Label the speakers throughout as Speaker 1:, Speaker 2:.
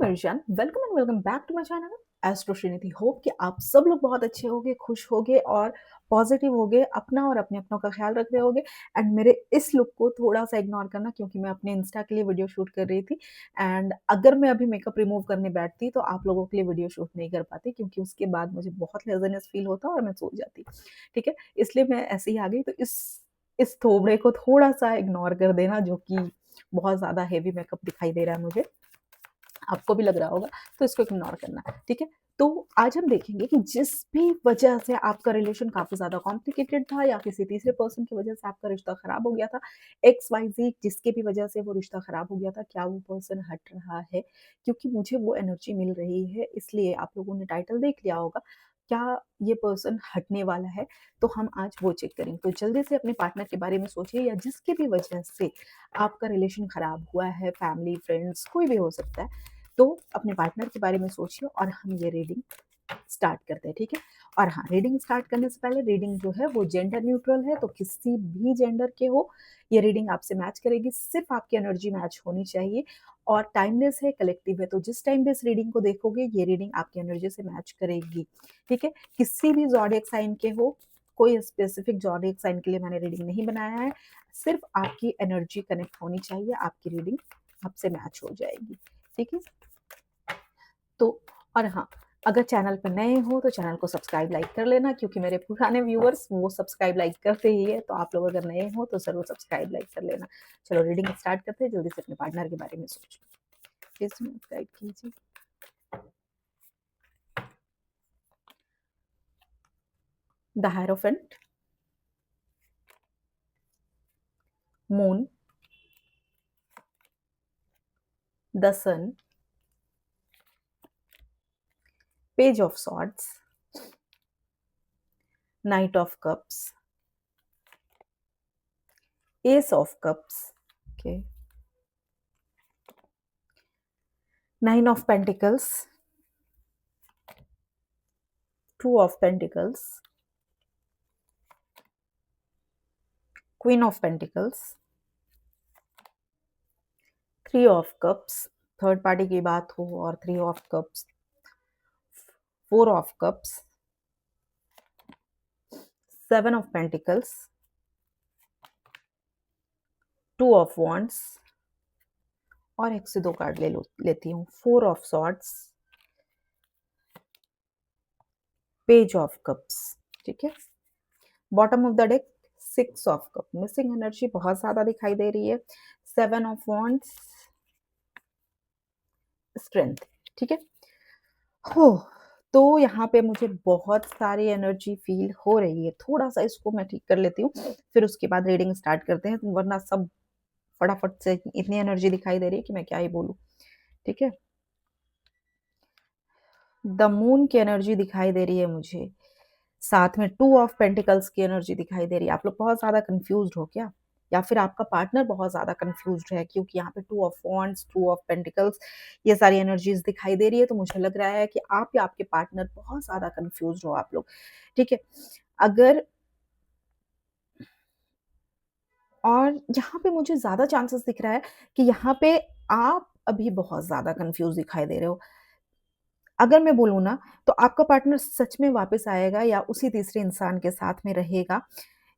Speaker 1: मेरी जान, welcome and welcome back to my channel astro Shrinidhi. Hope कि आप सब लोग बहुत अच्छे होंगे, खुश होंगे और पॉजिटिव होंगे, अपना और अपने अपनों का ख्याल रख रहे होंगे। एंड मेरे इस लुक को थोड़ा-सा इग्नोर करना क्योंकि मैं अपने इंस्टा के लिए वीडियो शूट कर रही थी। एंड अगर मैं अभी मेकअप रिमूव करने बैठती तो आप लोगों के लिए वीडियो शूट नहीं कर पाती क्योंकि उसके बाद मुझे बहुत लेज़ीनेस फील होता और मैं सो जाती। ठीक है? इसलिए मैं ऐसे ही आ गई। तो इस थोबड़े को थोड़ा-सा इग्नोर कर देना जो कि बहुत ज़्यादा हेवी मेकअप दिखाई दे रहा है मुझे। आपको भी लग रहा होगा, तो इसको इग्नोर करना, ठीक है? तो आज हम देखेंगे कि जिस भी वजह से आपका रिलेशन काफ़ी ज़्यादा कॉम्प्लिकेटेड था या किसी तीसरे पर्सन की वजह से आपका रिश्ता खराब हो गया था, एक्स, वाई, ज़ेड जिसके भी वजह से वो रिश्ता खराब हो गया था, क्या वो पर्सन हट रहा है? क्योंकि मुझे वो एनर्जी मिल रही है, इसलिए आप लोगों ने टाइटल देख लिया होगा, क्या ये पर्सन हटने वाला है? तो हम आज वो चेक करेंगे। तो जल्दी से अपने पार्टनर के बारे में सोचिए या जिसकी भी वजह से आपका रिलेशन खराब हुआ है, फैमिली, फ्रेंड्स कोई भी हो सकता है। तो अपने पार्टनर के बारे में सोचिए और हम ये रीडिंग स्टार्ट करते हैं, ठीक है? और हाँ, रीडिंग स्टार्ट करने से पहले रीडिंग जो है वो जेंडर न्यूट्रल है, तो किसी भी जेंडर के हो, ये रीडिंग आपसे मैच करेगी, सिर्फ़ आपकी एनर्जी मैच होनी चाहिए और टाइमलेस है, कलेक्टिव है, तो जिस टाइम भी इस रीडिंग को देखोगे, ये रीडिंग आपकी एनर्जी से मैच करेगी, ठीक है? किसी भी ज़ोडिएक साइन के हो, कोई स्पेसिफिक ज़ोडिएक साइन के लिए मैंने रीडिंग नहीं बनाया है, सिर्फ़ आपकी एनर्जी कनेक्ट होनी चाहिए, आपकी रीडिंग आपसे मैच हो जाएगी, ठीक है? तो और हाँ, अगर चैनल पे नए हो तो चैनल को सब्सक्राइब, लाइक कर लेना क्योंकि मेरे पुराने व्यूअर्स वो सब्सक्राइब, लाइक करते ही है, तो आप लोग अगर नए हो तो ज़रूर सब्सक्राइब, लाइक कर लेना। चलो रीडिंग स्टार्ट करते हैं, जल्दी से अपने पार्टनर के बारे में सोचो। प्लीज़ गाइड कीजिए। The hierophant, moon, the sun, page of swords, knight of cups, ace of cups, okay, nine of pentacles, two of pentacles, queen of pentacles, three of cups, third party की बात हो और three of cups, four of cups, seven of pentacles, two of wands और एक से दो card लेती हूँ, four of swords, page of cups, ठीक है? Bottom of the deck six of cup, missing energy बहुत ज्यादा दिखाई दे रही है, सेवन ऑफ वॉन्ड्स, स्ट्रेंथ, ठीक है? हो तो यहाँ पे मुझे बहुत सारी एनर्जी फील हो रही है, थोड़ा सा इसको मैं ठीक कर लेती हूँ, फिर उसके बाद रीडिंग स्टार्ट करते हैं, वरना सब फटाफट से इतनी एनर्जी दिखाई दे रही है कि मैं क्या ही बोलूँ, ठीक है? द मून की एनर्जी दिखाई दे रही है मुझे, साथ में टू ऑफ पेंटिकल्स की एनर्जी दिखाई दे रही है। आप लोग बहुत ज़्यादा कन्फ्यूज़्ड हो क्या? या फिर आपका पार्टनर बहुत ज़्यादा कन्फ्यूज़्ड है क्योंकि यहाँ पे two of wands, to of pentacles ये सारी एनर्जीज़ दिखाई दे रही है, तो मुझे लग रहा है कि आप या आपके पार्टनर बहुत ज़्यादा कन्फ्यूज़्ड हो आप लोग, ठीक है? अगर और यहाँ पे मुझे ज़्यादा चांसेस दिख रहा है कि यहाँ पे आप अभी बहुत ज़्यादा कन्फ्यूज़ दिखाई दे रहे हो। अगर मैं बोलूँ ना, तो आपका पार्टनर सच में वापस आएगा या उसी तीसरे इंसान के साथ में रहेगा।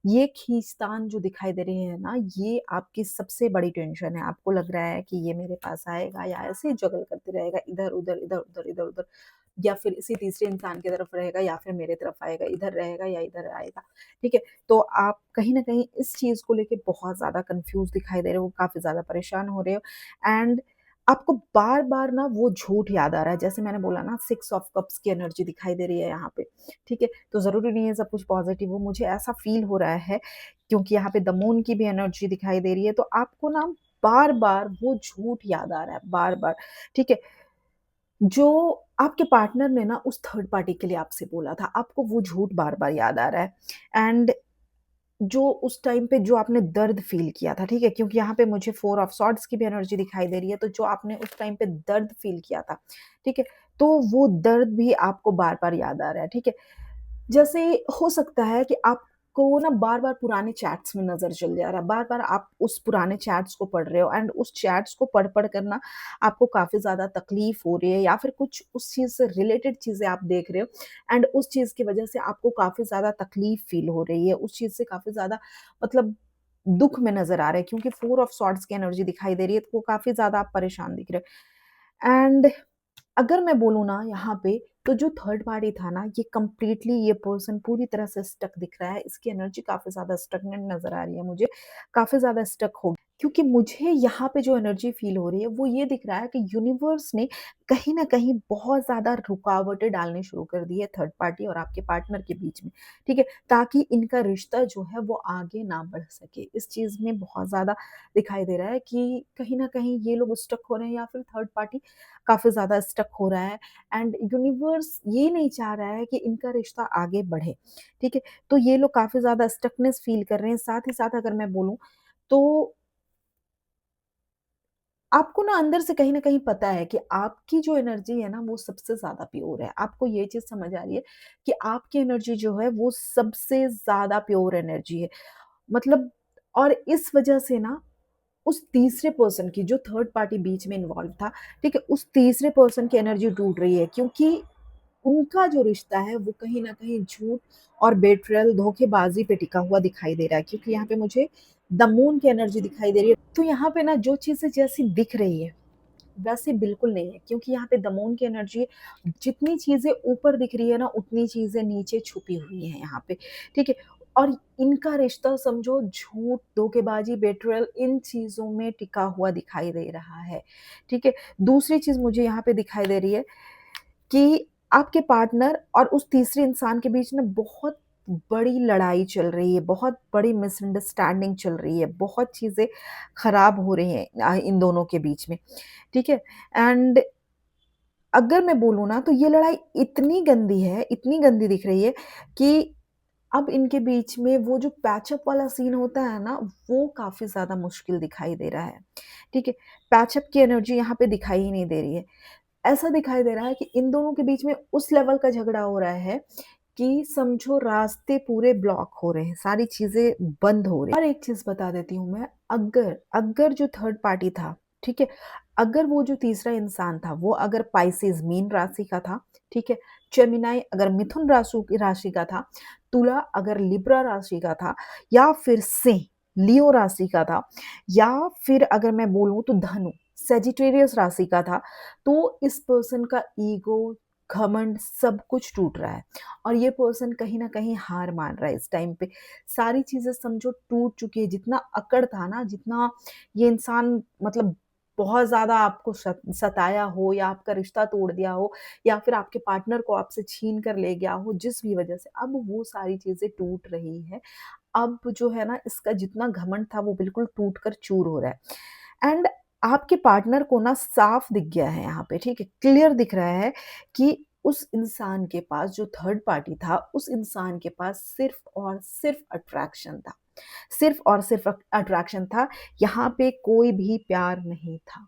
Speaker 1: ये खींचतान जो दिखाई दे रही है ना, ये आपकी सबसे बड़ी टेंशन है। आपको लग रहा है कि ये मेरे पास आएगा या ऐसे ही जगल करते रहेगा इधर-उधर, इधर-उधर, इधर-उधर या फिर इसी तीसरे इंसान की तरफ रहेगा या फिर मेरे तरफ आएगा, इधर रहेगा या इधर आएगा, ठीक है? तो आप कहीं न कहीं इस चीज़ को लेके बहुत ज़्यादा कन्फ्यूज़ दिखाई दे रहे हो, काफ़ी ज़्यादा परेशान हो रहे हो एंड आपको बार-बार ना वो झूठ याद आ रहा है। जैसे मैंने बोला ना, सिक्स ऑफ कप्स की एनर्जी दिखाई दे रही है यहाँ पे, ठीक है? तो ज़रूरी नहीं है सब कुछ पॉज़िटिव हो, मुझे ऐसा फ़ील हो रहा है क्योंकि यहाँ पे द मून की भी एनर्जी दिखाई दे रही है, तो आपको ना बार-बार वो झूठ याद आ रहा है, बार-बार, ठीक है? जो आपके पार्टनर ने ना उस थर्ड पार्टी के लिए आपसे बोला था, आपको वो झूठ बार-बार याद आ रहा है एंड जो उस टाइम पे जो आपने दर्द फ़ील किया था, ठीक है? क्योंकि यहाँ पे मुझे फोर ऑफ सॉर्ड्स की भी एनर्जी दिखाई दे रही है, तो जो आपने उस टाइम पे दर्द फ़ील किया था, ठीक है? तो वो दर्द भी आपको बार-बार याद आ रहा है, ठीक है? जैसे हो सकता है कि आप आपको ना बार-बार पुराने चैट्स में नज़र चल जा रहा है, बार-बार आप उस पुराने चैट्स को पढ़ रहे हो एंड उस चैट्स को पढ़-पढ़ कर ना आपको काफ़ी ज़्यादा तकलीफ़ हो रही है या फिर कुछ उस चीज़ से रिलेटेड चीज़ें आप देख रहे हो एंड उस चीज़ की वज़ह से आपको काफ़ी ज़्यादा तकलीफ़ फ़ील हो रही है, उस चीज़ से काफ़ी ज़्यादा मतलब दुःख में नज़र आ रहे हैं क्योंकि 4 ऑफ सॉर्ड्स की एनर्जी दिखाई दे रही है, तो वो काफ़ी ज़्यादा आप परेशान दिख रहे हो एंड अगर मैं बोलूँ ना यहाँ पे, तो जो थर्ड पार्टी था ना, ये कंप्लीटली ये पर्सन पूरी तरह से स्टक दिख रहा है। इसकी एनर्जी काफ़ी ज़्यादा स्टैग्नेंट नज़र आ रही है मुझे, काफ़ी ज़्यादा स्टक हो क्योंकि मुझे यहाँ पे जो एनर्जी फ़ील हो रही है, वो ये दिख रहा है कि यूनिवर्स ने कहीं न कहीं बहुत ज़्यादा रुकावटें डालनी शुरू कर दी है थर्ड पार्टी और आपके पार्टनर के बीच में, ठीक है? ताकि इनका रिश्ता जो है वो आगे ना बढ़ सके। इस चीज़ में बहुत ज़्यादा दिखाई दे रहा है कि कहीं न कहीं ये लोग स्टक हो रहे हैं या फिर थर्ड पार्टी काफ़ी ज़्यादा स्टक हो रहा है एंड यूनिवर्स ये नहीं चाह रहा है कि इनका रिश्ता आगे बढ़े, ठीक है? तो ये लोग काफ़ी ज़्यादा स्टकनेस फ़ील कर रहे हैं। साथ ही साथ अगर मैं बोलूँ तो आपको ना अंदर से कहीं न कहीं पता है कि आपकी जो एनर्जी है ना वो सबसे ज़्यादा प्योर है। आपको ये चीज़ समझ आ रही है कि आपकी एनर्जी जो है वो सबसे ज़्यादा प्योर एनर्जी है। मतलब और इस वज़ह से ना उस तीसरे पर्सन की जो थर्ड पार्टी बीच में इन्वॉल्व था, ठीक है? उस तीसरे पर्सन की एनर्जी टूट रही है क्योंकि उनका जो रिश्ता है वो कहीं न कहीं झूठ और बेट्रेयल धोखेबाज़ी पे टिका हुआ दिखाई दे रहा है क्योंकि यहाँ पे मुझे द मून की एनर्जी दिखाई दे रही है। तो यहाँ पे ना जो चीज़ें जैसी दिख रही है, वैसे बिल्कुल नहीं है क्योंकि यहाँ पे द मून की एनर्जी जितनी चीज़ें ऊपर दिख रही है ना, उतनी चीज़ें नीचे छुपी हुई हैं यहाँ पे, ठीक है? और इनका रिश्ता समझो झूठ, धोखेबाज़ी, बेट्रेयल इन चीज़ों में टिका हुआ दिखाई दे रहा है, ठीक है? दूसरी चीज़ मुझे यहाँ पे दिखाई दे रही है कि आपके पार्टनर और उस तीसरे इंसान के बीच ना बहुत बड़ी लड़ाई चल रही है, बहुत बड़ी मिसअंडरस्टैंडिंग चल रही है, बहुत चीज़ें खराब हो रही हैं इन दोनों के बीच में, ठीक है? एंड अगर मैं बोलूँ ना तो ये लड़ाई इतनी गंदी है, इतनी गंदी दिख रही है कि अब इनके बीच में वो जो पैचअप वाला सीन होता है ना, वो काफ़ी ज़्यादा मुश्किल दिखाई दे रहा है, ठीक है? पैचअप की एनर्जी यहाँ पे दिखाई ही नहीं दे रही है। ऐसा दिखाई दे रहा है कि इन दोनों के बीच में उस लेवल का झगड़ा हो रहा है कि समझो रास्ते पूरे ब्लॉक हो रहे हैं, सारी चीज़ें बंद हो रही हैं। और एक चीज़ बता देती हूँ मैं, अगर अगर जो थर्ड पार्टी था, ठीक है? अगर वो जो तीसरा इंसान था, वो अगर पाइसेस मीन राशि का था, ठीक है? जेमिनी अगर मिथुन राशि का था, तुला अगर लिब्रा राशि का था या फिर सिंह लियो राशि का था या फिर अगर मैं बोलूँ तो धनु सजिटेरियस राशि का था, तो इस पर्सन का ईगो, घमंड सब कुछ टूट रहा है और ये पर्सन कहीं न कहीं हार मान रहा है इस टाइम पे। सारी चीज़ें समझो टूट चुकी है, जितना अकड़ था ना, जितना ये इंसान मतलब बहुत ज़्यादा आपको सताया हो या आपका रिश्ता तोड़ दिया हो या फिर आपके पार्टनर को आपसे छीन कर ले गया हो, जिस भी वजह से, अब वो सारी चीज़ें टूट रही है। अब जो है ना इसका जितना घमंड था वो बिल्कुल टूट कर चूर हो रहा है एंड आपके पार्टनर को ना साफ दिख गया है यहाँ पे, ठीक है? क्लियर दिख रहा है कि उस इंसान के पास जो थर्ड पार्टी था, उस इंसान के पास सिर्फ़ और सिर्फ़ अट्रैक्शन था। सिर्फ़ और सिर्फ़ अट्रैक्शन था, यहाँ पे कोई भी प्यार नहीं था।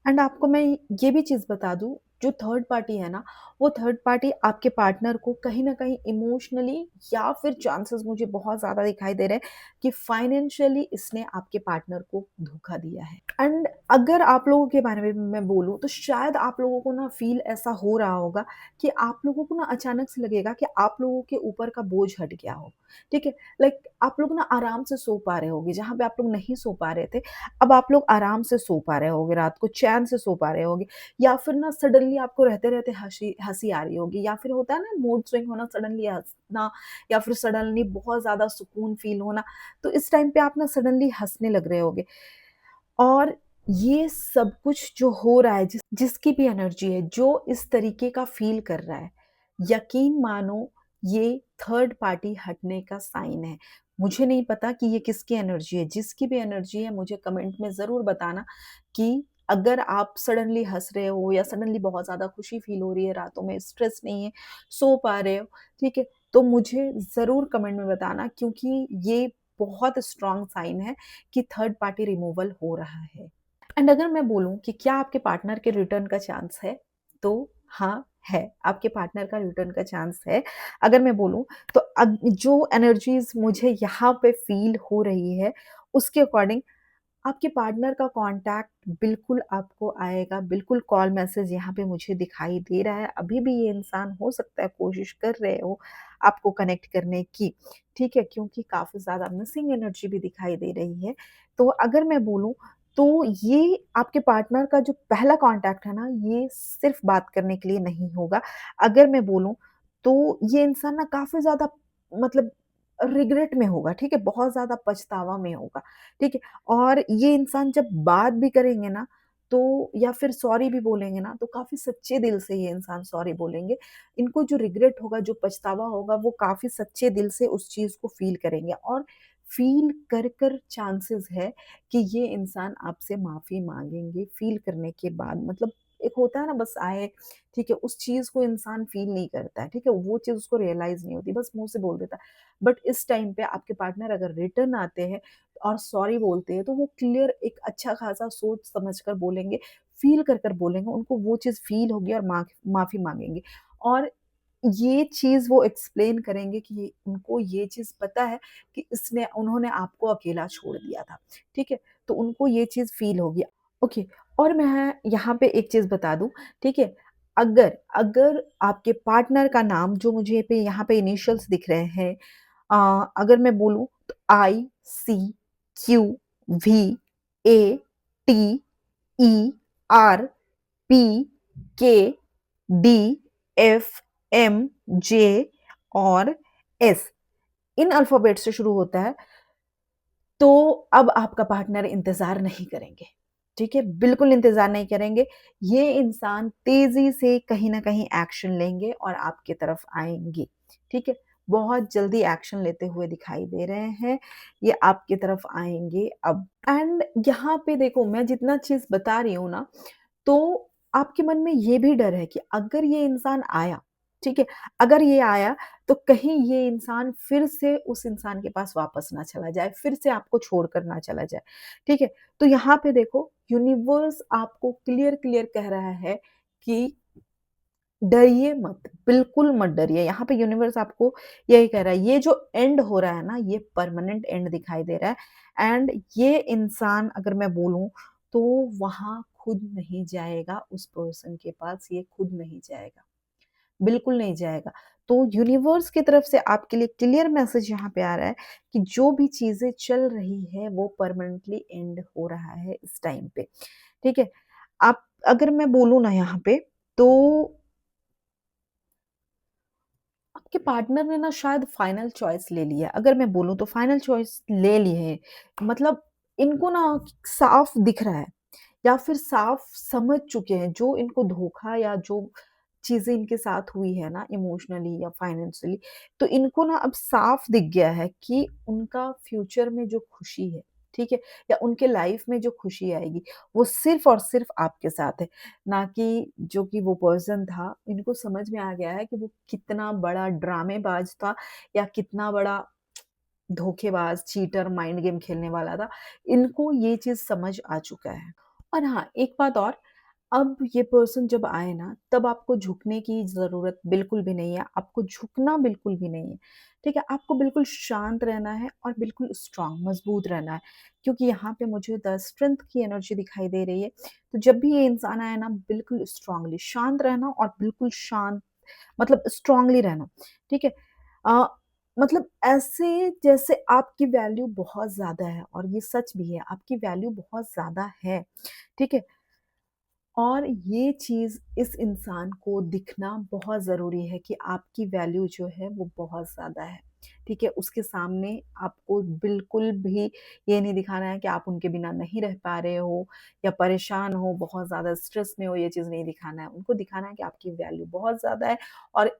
Speaker 1: एंड आपको मैं ये भी चीज़ बता दूँ, जो थर्ड पार्टी है ना, वो थर्ड पार्टी आपके पार्टनर को कहीं न कहीं इमोशनली या फिर चांसेस मुझे बहुत ज़्यादा दिखाई दे रहे हैं कि फाइनेंशियली इसने आपके पार्टनर को धोखा दिया है। एंड अगर आप लोगों के बारे में मैं बोलूँ, तो शायद आप लोगों को ना फ़ील ऐसा हो रहा होगा कि आप लोगों को ना अचानक से लगेगा कि आप लोगों के ऊपर का बोझ हट गया हो, ठीक है? लाइक आप लोग ना आराम से सो पा रहे होगे, जहाँ पे आप लोग नहीं सो पा रहे थे, अब आप लोग आराम से सो पा रहे होगे, रात को चैन से सो पा रहे होगे या फिर ना सडनली आपको रहते-रहते हँसी हँसी आ रही होगी या फिर होता है ना मूड स्विंग होना, सडनली हँसना या फिर सडनली बहुत ज़्यादा सुकून फ़ील होना, तो इस टाइम पे आप ना सडनली हँसने लग रहे होगे और ये सब कुछ जो हो रहा है जिसकी भी एनर्जी है, जो इस तरीके का फ़ील कर रहा है, यकीन मानो ये थर्ड पार्टी हटने का साइन है। मुझे नहीं पता कि ये किसकी एनर्जी है, जिसकी भी एनर्जी है मुझे कमेंट में ज़रूर बताना कि अगर आप सडनली हँस रहे हो या सडनली बहुत ज़्यादा खुशी फ़ील हो रही है, रातों में स्ट्रेस नहीं है, सो पा रहे हो, ठीक है? तो मुझे ज़रूर कमेंट में बताना क्योंकि ये बहुत स्ट्रॉन्ग साइन है कि थर्ड पार्टी रिमूवल हो रहा है। एंड अगर मैं बोलूँ कि क्या आपके पार्टनर के रिटर्न का चांस है? तो हाँ, है, आपके पार्टनर का रिटर्न का चांस है। अगर मैं बोलूँ तो जो एनर्जीज़ मुझे यहाँ पे फ़ील हो रही है, उसके अकॉर्डिंग आपके पार्टनर का कॉन्टैक्ट बिल्कुल आपको आएगा, बिल्कुल कॉल मैसेज यहाँ पे मुझे दिखाई दे रहा है। अभी भी ये इंसान हो सकता है कोशिश कर रहे हो आपको कनेक्ट करने की, ठीक है? क्योंकि काफ़ी ज़्यादा मिसिंग एनर्जी भी दिखाई दे रही है। तो अगर मैं बोलूँ तो ये आपके पार्टनर का जो पहला कॉन्टैक्ट है ना, ये सिर्फ़ बात करने के लिए नहीं होगा। अगर मैं बोलूँ तो ये इंसान ना काफ़ी ज़्यादा मतलब रिग्रेट में होगा, ठीक है? बहुत ज़्यादा पछतावा में होगा, ठीक है? और ये इंसान जब बात भी करेंगे ना, तो या फिर सॉरी भी बोलेंगे ना, तो काफ़ी सच्चे दिल से ये इंसान सॉरी बोलेंगे। इनको जो रिग्रेट होगा, जो पछतावा होगा, वो काफ़ी सच्चे दिल से उस चीज़ को फ़ील करेंगे और फ़ील कर चांसेस है कि ये इंसान आपसे माफ़ी माँगेंगे फ़ील करने के बाद। मतलब एक होता है ना बस आए, ठीक है? उस चीज़ को इंसान फ़ील नहीं करता है, ठीक है? वो चीज़ उसको रियलाइज़ नहीं होती, बस मुँह से बोल देता है। बट इस टाइम पे आपके पार्टनर अगर रिटर्न आते हैं और सॉरी बोलते हैं, तो वो क्लियर एक अच्छा खासा सोच समझ कर बोलेंगे, फ़ील कर बोलेंगे, उनको वो चीज़ फ़ील होगी और माफ़ी माँगेंगे। और ये चीज़ वो एक्सप्लेन करेंगे कि उनको ये चीज़ पता है कि इसने उन्होंने आपको अकेला छोड़ दिया था, ठीक है? तो उनको ये चीज़ फ़ील होगी। ओके, और मैं यहाँ पे एक चीज़ बता दूँ, ठीक है? अगर अगर आपके पार्टनर का नाम जो मुझे पे यहाँ पे इनिशियल्स दिख रहे हैं, अगर मैं बोलूँ तो ICQVATERPKDFMJ और S, इन अल्फ़ाबेट से शुरू होता है। तो अब आपका पार्टनर इंतज़ार नहीं करेंगे, ठीक है? बिल्कुल इंतज़ार नहीं करेंगे। ये इंसान तेज़ी से कहीं न कहीं एक्शन लेंगे और आपकी तरफ आएँगे, ठीक है? बहुत जल्दी एक्शन लेते हुए दिखाई दे रहे हैं, ये आपकी तरफ आएँगे अब। एंड यहाँ पे देखो मैं जितना चीज़ बता रही हूँ ना, तो आपके मन में ये भी डर है कि अगर ये इंसान आया, ठीक है? अगर ये आया तो कहीं ये इंसान फिर से उस इंसान के पास वापस ना चला जाए, फिर से आपको छोड़कर ना चला जाए, ठीक है? तो यहाँ पे देखो यूनिवर्स आपको क्लियर कह रहा है कि डरिए मत, बिल्कुल मत डरिए। यहाँ पे यूनिवर्स आपको यही कह रहा है, ये जो एंड हो रहा है ना, ये परमानेंट एंड दिखाई दे रहा है एंड ये इंसान अगर मैं बोलूँ, तो वहाँ खुद नहीं जाएगा उस पर्सन के पास, ये खुद नहीं जाएगा, बिल्कुल नहीं जाएगा। तो यूनिवर्स की तरफ से आपके लिए क्लियर मैसेज यहाँ पे आ रहा है कि जो भी चीज़ें चल रही है, वो परमानेंटली एंड हो रहा है इस टाइम पे, ठीक है? आप अगर मैं बोलूँ ना यहाँ पे, तो आपके पार्टनर ने ना शायद फाइनल चॉइस ले लिया। अगर मैं बोलूँ तो फाइनल चॉइस ले ली है। मतलब इनको ना साफ दिख रहा है या फिर साफ समझ चुके हैं जो इनको धोखा या जो चीज़ें इनके साथ हुई है ना इमोशनली या फाइनेंशियली, तो इनको ना अब साफ दिख गया है कि उनका फ्यूचर में जो खुशी है, ठीक है? या उनके लाइफ में जो खुशी आएगी, वो सिर्फ़ और सिर्फ़ आपके साथ है, ना कि जो कि वो पर्सन था। इनको समझ में आ गया है कि वो कितना बड़ा ड्रामेबाज़ था या कितना बड़ा धोखेबाज, चीटर, माइंड गेम खेलने वाला था। इनको ये चीज़ समझ आ चुका है। और हाँ, एक बात और, अब ये पर्सन जब आए ना, तब आपको झुकने की ज़रूरत बिल्कुल भी नहीं है, आपको झुकना बिल्कुल भी नहीं है, ठीक है? आपको बिल्कुल शांत रहना है और बिल्कुल स्ट्रॉन्ग, मज़बूत रहना है, क्योंकि यहाँ पे मुझे द स्ट्रेंथ की एनर्जी दिखाई दे रही है। तो जब भी ये इंसान आए ना, बिल्कुल स्ट्रॉन्गली शांत रहना और बिल्कुल शांत मतलब स्ट्रॉन्गली रहना, ठीक है? अ, मतलब ऐसे जैसे आपकी वैल्यू बहुत ज़्यादा है और ये सच भी है, आपकी वैल्यू बहुत ज़्यादा है, ठीक है? और ये चीज़ इस इंसान को दिखना बहुत ज़रूरी है कि आपकी वैल्यू जो है वो बहुत ज़्यादा है, ठीक है? उसके सामने आपको बिल्कुल भी ये नहीं दिखाना है कि आप उनके बिना नहीं रह पा रहे हो या परेशान हो, बहुत ज़्यादा स्ट्रेस में हो, ये चीज़ नहीं दिखाना है। उनको दिखाना है कि आपकी वैल्यू बहुत ज़्यादा है और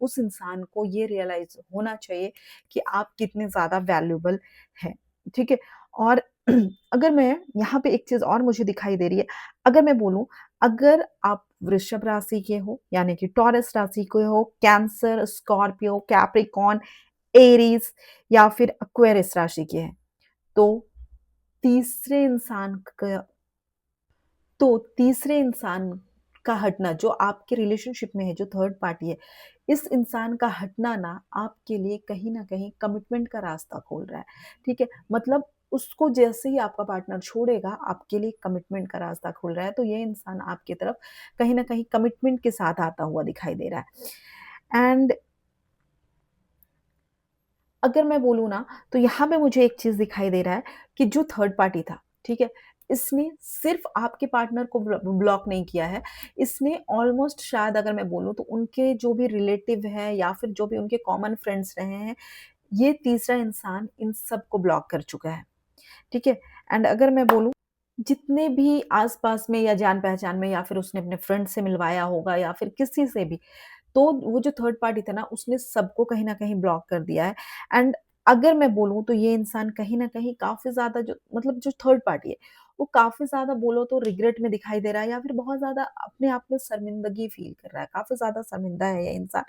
Speaker 1: उस इंसान को ये रियलाइज़ होना चाहिए कि आप कितने ज़्यादा वैल्यूएबल हैं, ठीक है? और अगर मैं यहाँ पे एक चीज़ और मुझे दिखाई दे रही है, अगर मैं बोलूँ, अगर आप वृषभ राशि के हो, यानी कि टॉरस राशि के हो, कैंसर, स्कॉर्पियो, कैप्रिकॉर्न, एरीज़ या फिर एक्वेरियस राशि के हैं, तो तीसरे इंसान क तीसरे इंसान का हटना, जो आपके रिलेशनशिप में है, जो थर्ड पार्टी है, इस इंसान का हटना ना आपके लिए कहीं न कहीं कमिटमेंट का रास्ता खोल रहा है, ठीक है? मतलब उसको जैसे ही आपका पार्टनर छोड़ेगा, आपके लिए कमिटमेंट का रास्ता खुल रहा है, तो ये इंसान आपकी तरफ कहीं न कहीं कमिटमेंट के साथ आता हुआ दिखाई दे रहा है। एंड अगर मैं बोलूँ ना, तो यहाँ पे मुझे एक चीज़ दिखाई दे रहा है कि जो थर्ड पार्टी था, ठीक है? इसने सिर्फ़ आपके पार्टनर को ब्लॉक नहीं किया है, इसने ऑलमोस्ट शायद अगर मैं बोलूँ तो उनके जो भी रिलेटिव हैं या फिर जो भी उनके कॉमन फ्रेंड्स रहे हैं, ये तीसरा इंसान इन सबको ब्लॉक कर चुका है, ठीक है? एंड अगर मैं बोलूँ, जितने भी आस-पास में या जान-पहचान में या फिर उसने अपने फ्रेंड से मिलवाया होगा या फिर किसी से भी, तो वो जो थर्ड पार्टी था ना, उसने सबको कहीं न कहीं ब्लॉक कर दिया है। एंड अगर मैं बोलूँ तो ये इंसान कहीं न कहीं काफ़ी ज़्यादा जो मतलब जो थर्ड पार्टी है, वो काफ़ी ज़्यादा बोलो तो रिग्रेट में दिखाई दे रहा है या फिर बहुत ज़्यादा अपने आप में शर्मिंदगी फ़ील कर रहा है, काफ़ी ज़्यादा शर्मिंदा है ये इंसान।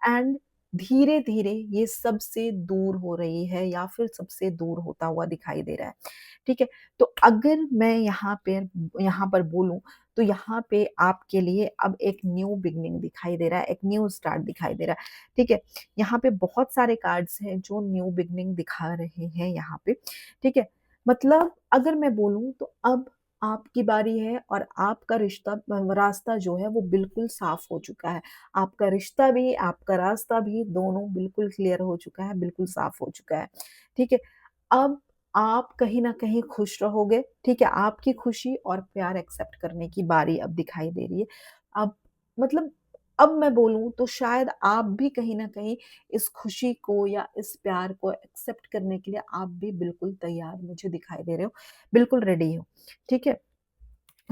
Speaker 1: एंड धीरे-धीरे ये सबसे दूर हो रही है या फिर सबसे दूर होता हुआ दिखाई दे रहा है, ठीक है? तो अगर मैं यहाँ पर बोलूँ तो यहाँ पे आपके लिए अब एक न्यू बिगिनिंग दिखाई दे रहा है, एक न्यू स्टार्ट दिखाई दे रहा है, ठीक है? यहाँ पे बहुत सारे कार्ड्स हैं जो न्यू बिगिनिंग दिखा रहे हैं यहाँ पे, ठीक है? मतलब अगर मैं बोलूँ तो अब आपकी बारी है और आपका रास्ता जो है वो बिल्कुल साफ हो चुका है। आपका रिश्ता भी, आपका रास्ता भी दोनों बिल्कुल क्लियर हो चुका है, बिल्कुल साफ हो चुका है, ठीक है? अब आप कहीं न कहीं खुश रहोगे, ठीक है? आपकी खुशी और प्यार एक्सेप्ट करने की बारी अब दिखाई दे रही है। अब मतलब अब मैं बोलूँ तो शायद आप भी कहीं न कहीं इस खुशी को या इस प्यार को एक्सेप्ट करने के लिए आप भी बिल्कुल तैयार मुझे दिखाई दे रहे हो, बिल्कुल रेडी हो, ठीक है?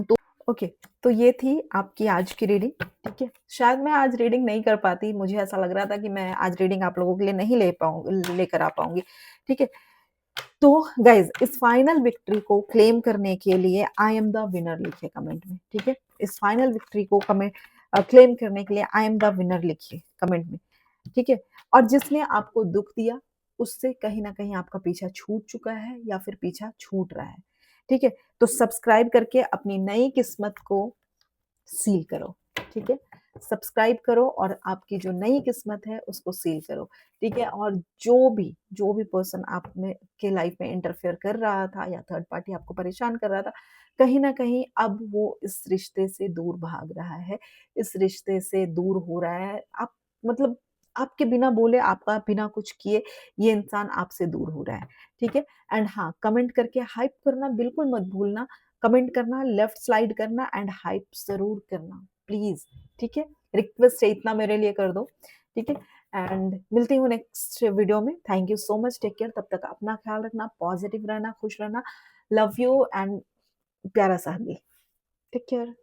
Speaker 1: तो ओके, तो ये थी आपकी आज की रीडिंग, ठीक है? शायद मैं आज रीडिंग नहीं कर पाती, मुझे ऐसा लग रहा था कि मैं आज रीडिंग आप लोगों के लिए नहीं लेकर आ पाऊँगी, ठीक है? तो गाइज़ इस फाइनल विक्ट्री को क्लेम करने के लिए आई एम द विनर लिखिए कमेंट में, ठीक है? इस फाइनल विक्ट्री को क्लेम करने के लिए आई एम द विनर लिखिए कमेंट में, ठीक है? और जिसने आपको दुःख दिया, उससे कहीं न कहीं आपका पीछा छूट चुका है या फिर पीछा छूट रहा है, ठीक है? तो सब्सक्राइब करके अपनी नई किस्मत को सील करो, ठीक है? सब्सक्राइब करो और आपकी जो नई किस्मत है उसको सील करो, ठीक है? और जो भी पर्सन आप में के लाइफ में इंटरफेयर कर रहा था या थर्ड पार्टी आपको परेशान कर रहा था, कहीं न कहीं अब वो इस रिश्ते से दूर भाग रहा है, इस रिश्ते से दूर हो रहा है। आप मतलब आपके बिना बोले, आपका बिना कुछ किए ये इंसान आपसे दूर हो रहा है, ठीक है? एंड हाँ, कमेंट करके हाइप करना बिल्कुल मत भूलना। कमेंट करना, लेफ्ट स्लाइड करना एंड हाइप ज़रूर करना, प्लीज़, ठीक है? रिक्वेस्ट है इतना मेरे लिए कर दो, ठीक है? एंड मिलती हूँ नेक्स्ट वीडियो में। Thank you so much, take care, तब तक अपना ख्याल रखना, पॉजिटिव रहना, खुश रहना। लव यू एंड प्यारा सा हग। Take care.